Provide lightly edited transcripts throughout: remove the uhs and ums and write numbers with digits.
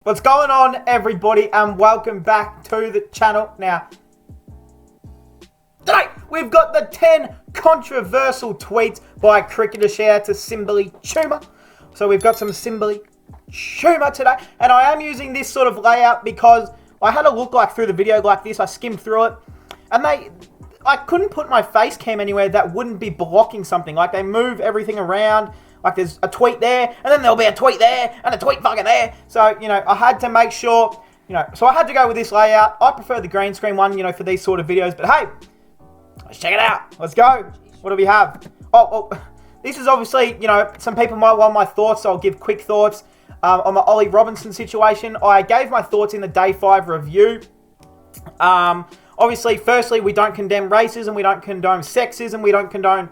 What's going on, everybody, and welcome back to the channel. Now, today we've got the 10 controversial tweets by cricketer. Shout out to Simbali Chuma. So we've got some Simbali Chuma today, and I am using this sort of layout because I had a look through the video like this. I skimmed through it, and I couldn't put my face cam anywhere that wouldn't be blocking something. Like, they move everything around. Like, there's a tweet there, and then there'll be a tweet there, and a tweet fucking there. So, I had to make sure, so I had to go with this layout. I prefer the green screen one, for these sort of videos. But hey, let's check it out. Let's go. What do we have? Oh, this is obviously, some people might want my thoughts, so I'll give quick thoughts on the Ollie Robinson situation. I gave my thoughts in the Day 5 review. Obviously, firstly, we don't condemn racism, we don't condone sexism, we don't condone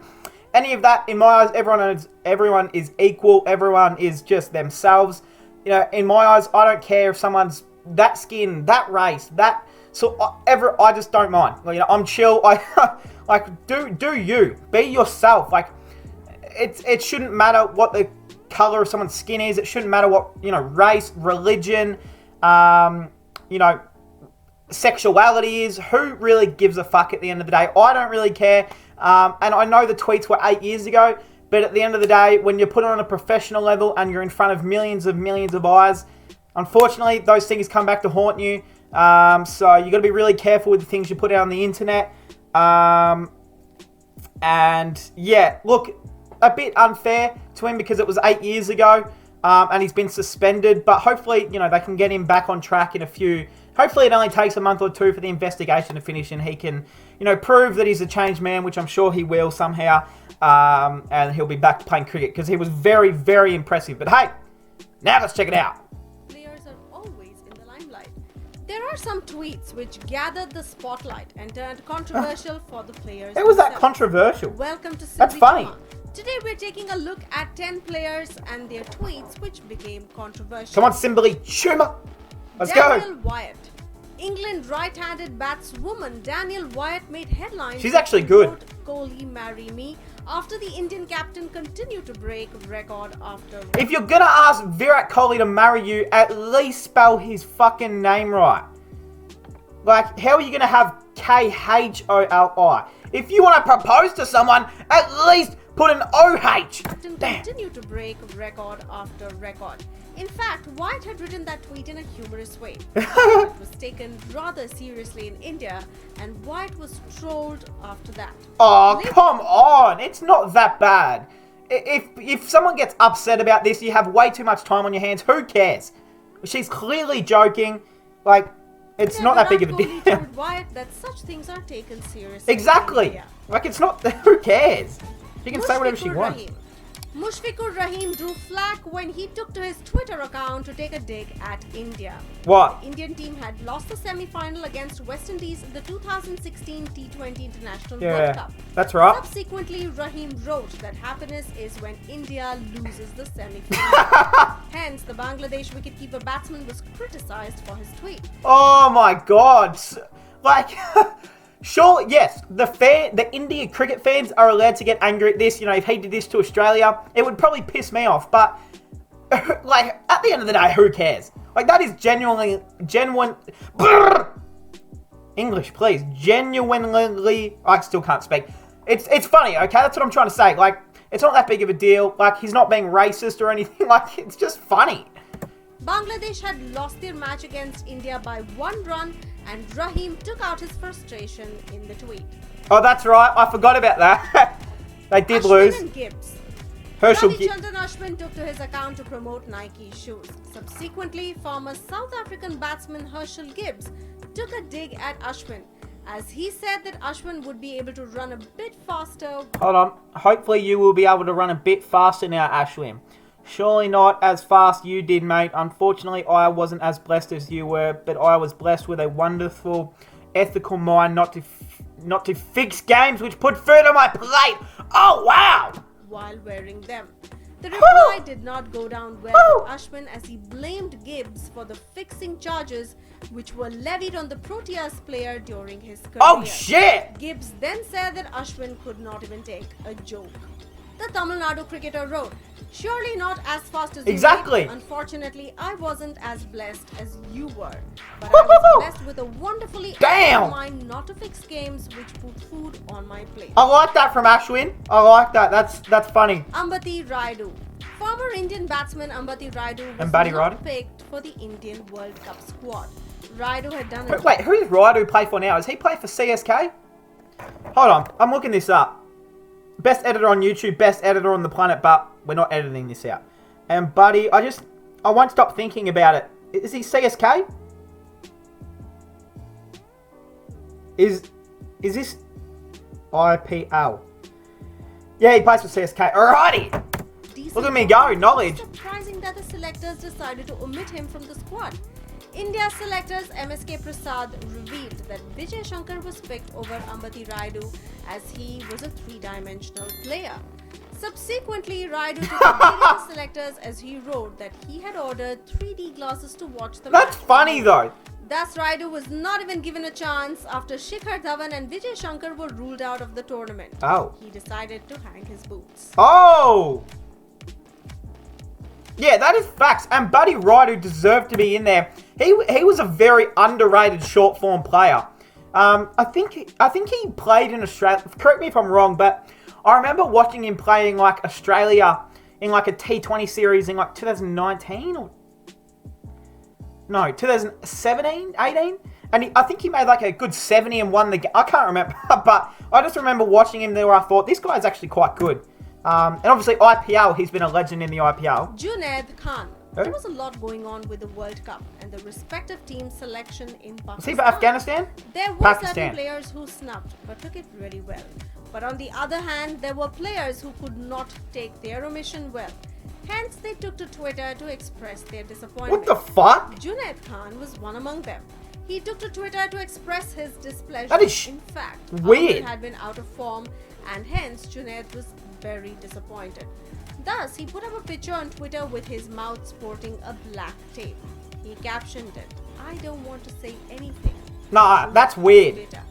any of that. In my eyes, everyone is equal. Everyone is just themselves. In my eyes, I don't care if someone's that skin, that race, that I just don't mind. I'm chill. Do you be yourself? It shouldn't matter what the color of someone's skin is. It shouldn't matter what race, religion, sexuality is. Who really gives a fuck at the end of the day? I don't really care. And I know the tweets were 8 years ago, but at the end of the day, when you're put on a professional level and you're in front of millions of eyes, unfortunately, those things come back to haunt you. So you got to be really careful with the things you put out on the internet. And yeah, look, a bit unfair to him because it was 8 years ago, and he's been suspended. But hopefully, they can get him back on track in a few. Hopefully it only takes a month or two for the investigation to finish and he can, prove that he's a changed man, which I'm sure he will somehow. And he'll be back playing cricket because he was very, very impressive. But hey, now let's check it out. Players are always in the limelight. There are some tweets which gathered the spotlight and turned controversial for the players. How was that controversial? Welcome to That's funny. Chuma. Today we're taking a look at 10 players and their tweets which became controversial. Come on, Simbali Chuma. Let's Danielle go. Wyatt. England right-handed batswoman Danielle Wyatt made headlines. She's actually good. Kohli, marry me, after the Indian captain continued to break record after record. If you're going to ask Virat Kohli to marry you, at least spell his fucking name right. How are you going to have Kholi? If you want to propose to someone, at least put an OH. Continue to break record after record. In fact, Wyatt had written that tweet in a humorous way. It was taken rather seriously in India, and Wyatt was trolled after that. Oh, come on. It's not that bad. If someone gets upset about this, you have way too much time on your hands. Who cares? She's clearly joking. It's not that big of a deal. Told Wyatt that such things are taken seriously. Exactly. It's not. Who cares? She can say whatever she wants. Mushfiqur Rahim drew flack when he took to his Twitter account to take a dig at India. What? The Indian team had lost the semi-final against West Indies in the 2016 T20 International World Cup. That's right. Subsequently, Rahim wrote that happiness is when India loses the semi-final. Hence, the Bangladesh wicketkeeper batsman was criticized for his tweet. Oh my God. Sure, yes, the India cricket fans are allowed to get angry at this. If he did this to Australia, it would probably piss me off. But, at the end of the day, who cares? That is genuine. English, please. Genuinely, I still can't speak. It's funny, okay? That's what I'm trying to say. It's not that big of a deal. He's not being racist or anything. It's just funny. Bangladesh had lost their match against India by 1 run, and Rahim took out his frustration in the tweet. Oh, that's right. I forgot about that. They did lose. And Gibbs. Herschel Ravichandran Ashwin took to his account to promote Nike shoes. Subsequently, former South African batsman Herschel Gibbs took a dig at Ashwin, as he said that Ashwin would be able to run a bit faster. Hold on. Hopefully you will be able to run a bit faster now, Ashwin. Surely not as fast you did, mate. Unfortunately, I wasn't as blessed as you were, but I was blessed with a wonderful, ethical mind not to fix games which put food on my plate. Oh, wow! While wearing them. The reply did not go down well with Ashwin, as he blamed Gibbs for the fixing charges which were levied on the Proteas player during his career. Oh, shit! Gibbs then said that Ashwin could not even take a joke. The Tamil Nadu cricketer wrote, "Surely not as fast as you Exactly. made. Unfortunately, I wasn't as blessed as you were. But I was blessed with a wonderfully Damn. active mind not to fix games which put food on my plate." I like that from Ashwin. I like that. That's funny. Ambati Rayudu. Former Indian batsman Ambati Rayudu was Ambati not Rayudu? picked for the Indian World Cup squad. Rayudu had done it. Wait, who does Raidu play for now? Does he play for CSK? Hold on, I'm looking this up. Best editor on YouTube, best editor on the planet, but we're not editing this out. And buddy, I won't stop thinking about it. Is he CSK? Is this IPL? Yeah, he plays for CSK. Alrighty. Look at me go, knowledge. It's surprising that the selectors decided to omit him from the squad. India selectors MSK Prasad revealed that Vijay Shankar was picked over Ambati Rayudu as he was a three-dimensional player. Subsequently, Rayudu took a dig at the selectors as he wrote that he had ordered 3D glasses to watch the That's match. funny though. Thus, Rayudu was not even given a chance after Shikhar Dhawan and Vijay Shankar were ruled out of the tournament. Oh. He decided to hang his boots. Oh! Yeah, that is facts. And Buddy Raidu deserved to be in there. He was a very underrated short form player. I think he played in Australia. Correct me if I'm wrong, but I remember watching him playing like Australia in like a T20 series in like 2019 or no 2017, 18. And I think he made like a good 70 and won the game. I can't remember, but I just remember watching him there where I thought, this guy's actually quite good. And obviously IPL, he's been a legend in the IPL. Junaid Khan. There was a lot going on with the World Cup and the respective team selection in Pakistan. Is he for Afghanistan? There were certain players who snubbed but took it really well. But on the other hand, there were players who could not take their omission well. Hence, they took to Twitter to express their disappointment. What the fuck? Junaid Khan was one among them. He took to Twitter to express his displeasure. That is in fact, weird. Ahmed had been out of form and hence Junaid was very disappointed. Thus, he put up a picture on Twitter with his mouth sporting a black tape. He captioned it, "I don't want to say anything." Nah, that's weird. Twitter.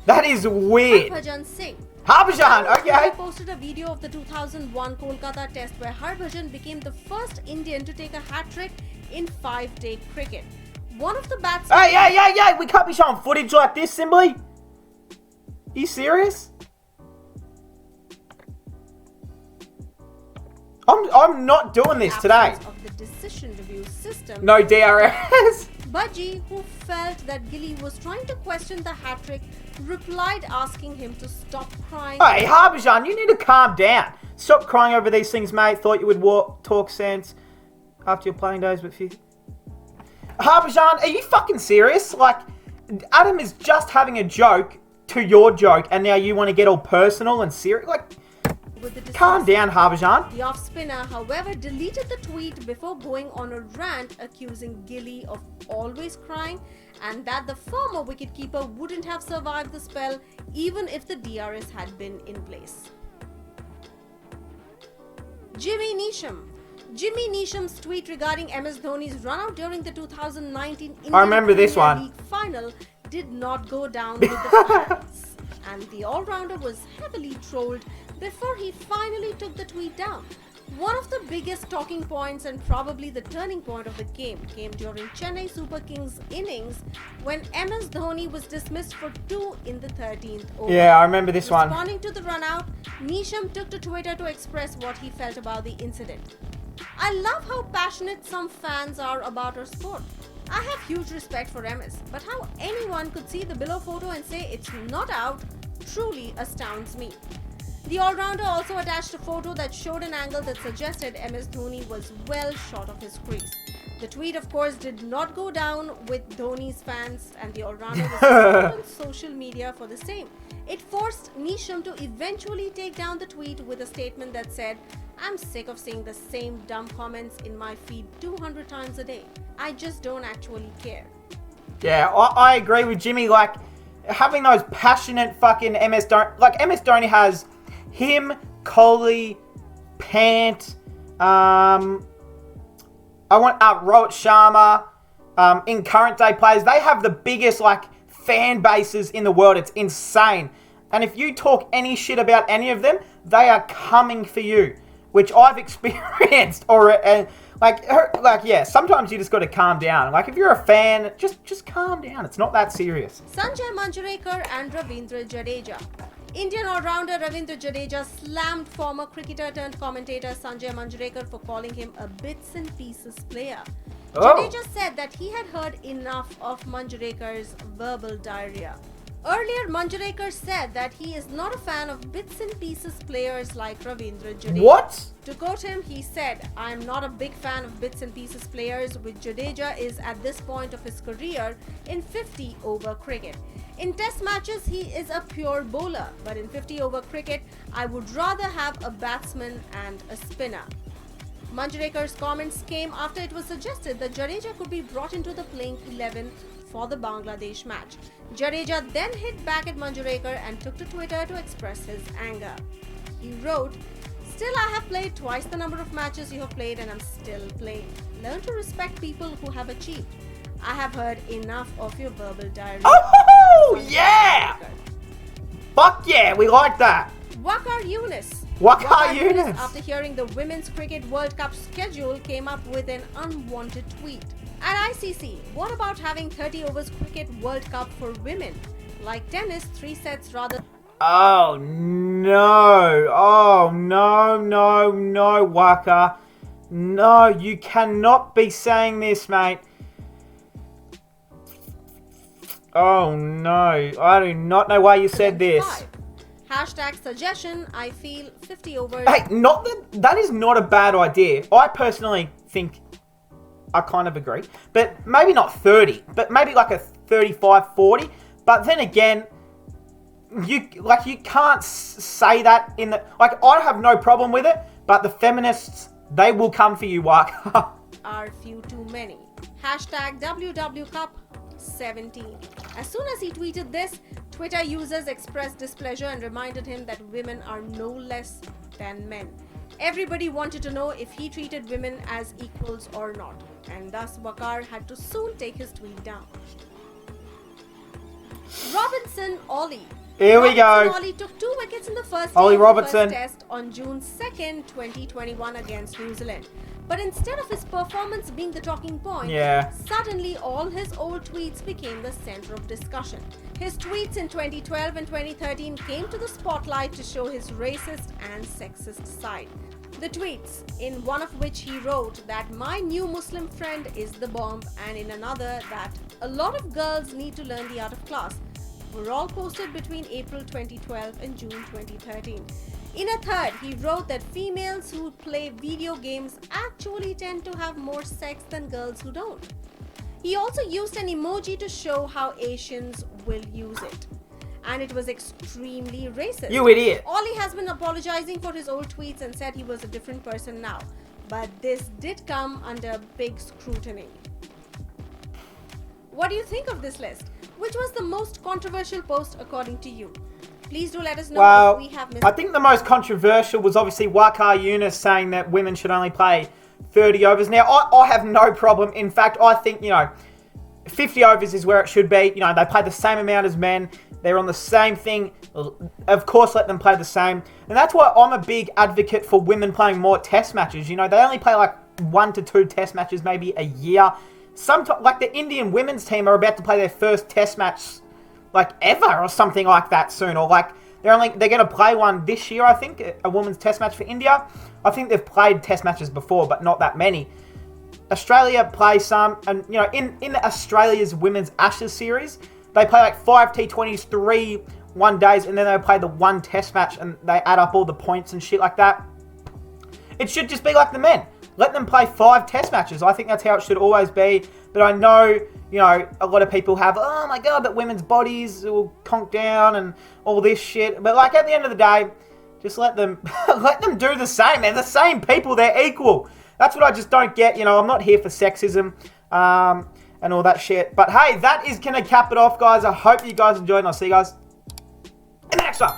That is weird. Harbhajan Singh. Harbhajan, okay. I posted a video of the 2001 Kolkata Test where Harbhajan became the first Indian to take a hat-trick in 5-day cricket. One of the batsmen... Hey, we can't be showing footage like this, Simbly. Are you serious? I'm not doing this today. Of the decision review system, No DRS. Budgie, who felt that Gilly was trying to question the hat-trick, replied asking him to stop crying. Hey, Harbhajan, you need to calm down. Stop crying over these things, mate. Thought you would talk sense after your playing days with you. Harbhajan, are you fucking serious? Like, Adam is just having a joke to your joke, and now you want to get all personal and serious? Like, calm down, Harbhajan. The off-spinner, however, deleted the tweet before going on a rant accusing Gilly of always crying and that the former wicketkeeper wouldn't have survived the spell even if the DRS had been in place. Jimmy Neesham. Jimmy Neesham's tweet regarding MS Dhoni's run-out during the 2019 Indian remember this Premier one. League final did not go down with the fans, and the all-rounder was heavily trolled before he finally took the tweet down. One of the biggest talking points and probably the turning point of the game came during Chennai Super Kings innings when MS Dhoni was dismissed for 2 in the 13th over. Yeah, I remember this one. Responding to the run-out, Neesham took to Twitter to express what he felt about the incident. "I love how passionate some fans are about our sport. I have huge respect for MS, but how anyone could see the below photo and say it's not out truly astounds me." The all-rounder also attached a photo that showed an angle that suggested MS Dhoni was well short of his crease. The tweet, of course, did not go down with Dhoni's fans, and the all-rounder was suspended on social media for the same. It forced Neesham to eventually take down the tweet with a statement that said, "I'm sick of seeing the same dumb comments in my feed 200 times a day. I just don't actually care." Yeah, I agree with Jimmy. Like, having those passionate fucking MS Dhoni... Like, MS Dhoni has him, Kohli, Pant, Rohit Sharma, in current day players. They have the biggest, like, fan bases in the world. It's insane. And if you talk any shit about any of them, they are coming for you, which I've experienced. Sometimes you just got to calm down. Like, if you're a fan, just calm down. It's not that serious. Sanjay Manjrekar and Ravindra Jadeja. Indian all-rounder Ravindra Jadeja slammed former cricketer turned commentator Sanjay Manjrekar for calling him a bits and pieces player. Jadeja said that he had heard enough of Manjrekar's verbal diarrhea. Earlier, Manjrekar said that he is not a fan of bits and pieces players like Ravindra Jadeja. What? To quote him, he said, "I am not a big fan of bits and pieces players, which Jadeja is at this point of his career in 50-over cricket. In test matches, he is a pure bowler, but in 50-over cricket, I would rather have a batsman and a spinner." Manjrekar's comments came after it was suggested that Jadeja could be brought into the playing 11 for the Bangladesh match. Jadeja then hit back at Manjrekar and took to Twitter to express his anger. He wrote, "Still, I have played twice the number of matches you have played and I'm still playing. Learn to respect people who have achieved. I have heard enough of your verbal diarrhea." Oh, yeah! Fuck yeah, we like that. Waqar Younis. Waqar Younis. After hearing the Women's Cricket World Cup schedule, came up with an unwanted tweet. At ICC, what about having 30 overs cricket World Cup for women? Like tennis, 3 sets rather. Oh no, Waqar. No, you cannot be saying this, mate. Oh no, I do not know why you said this. Hashtag suggestion, I feel 50 overs. Hey, that is not a bad idea. I personally think I kind of agree. But maybe not 30, but maybe like a 35, 40. But then again, you can't say that in the... Like, I have no problem with it, but the feminists, they will come for you, Waqar. Are few too many. Hashtag WWCup17. As soon as he tweeted this, Twitter users expressed displeasure and reminded him that women are no less than men. Everybody wanted to know if he treated women as equals or not, and thus Waqar had to soon take his tweet down. Robinson Ollie. Here we go. Ollie took 2 wickets in the first test on June 2nd, 2021 against New Zealand. But instead of his performance being the talking point, suddenly all his old tweets became the center of discussion. His tweets in 2012 and 2013 came to the spotlight to show his racist and sexist side. The tweets, in one of which he wrote that my new Muslim friend is the bomb, and in another that a lot of girls need to learn the art of class, were all posted between April 2012 and June 2013. In a third, he wrote that females who play video games actually tend to have more sex than girls who don't. He also used an emoji to show how Asians will use it. And it was extremely racist. You idiot. Ollie has been apologizing for his old tweets and said he was a different person now. But this did come under big scrutiny. What do you think of this list? Which was the most controversial post according to you? Please do let us know if we have missed. I think the most controversial was obviously Waqar Younis saying that women should only play 30 overs. Now, I have no problem. In fact, I think, 50 overs is where it should be. They play the same amount as men. They're on the same thing. Of course, let them play the same. And that's why I'm a big advocate for women playing more test matches. They only play like 1 to 2 test matches maybe a year. Sometimes, like the Indian women's team are about to play their first test match like ever or something like that soon. Or like they're going to play one this year, I think, a women's test match for India. I think they've played test matches before, but not that many. Australia play some, and in Australia's women's Ashes series, they play like 5 T20s, 3 one-days, and then they play the 1 test match, and they add up all the points and shit like that. It should just be like the men. Let them play 5 test matches. I think that's how it should always be. But I know, a lot of people have, oh my god, but women's bodies will conk down and all this shit. But like at the end of the day, just let them do the same. They're the same people. They're equal. That's what I just don't get. I'm not here for sexism and all that shit. But hey, that is going to cap it off, guys. I hope you guys enjoyed, and I'll see you guys in the next one.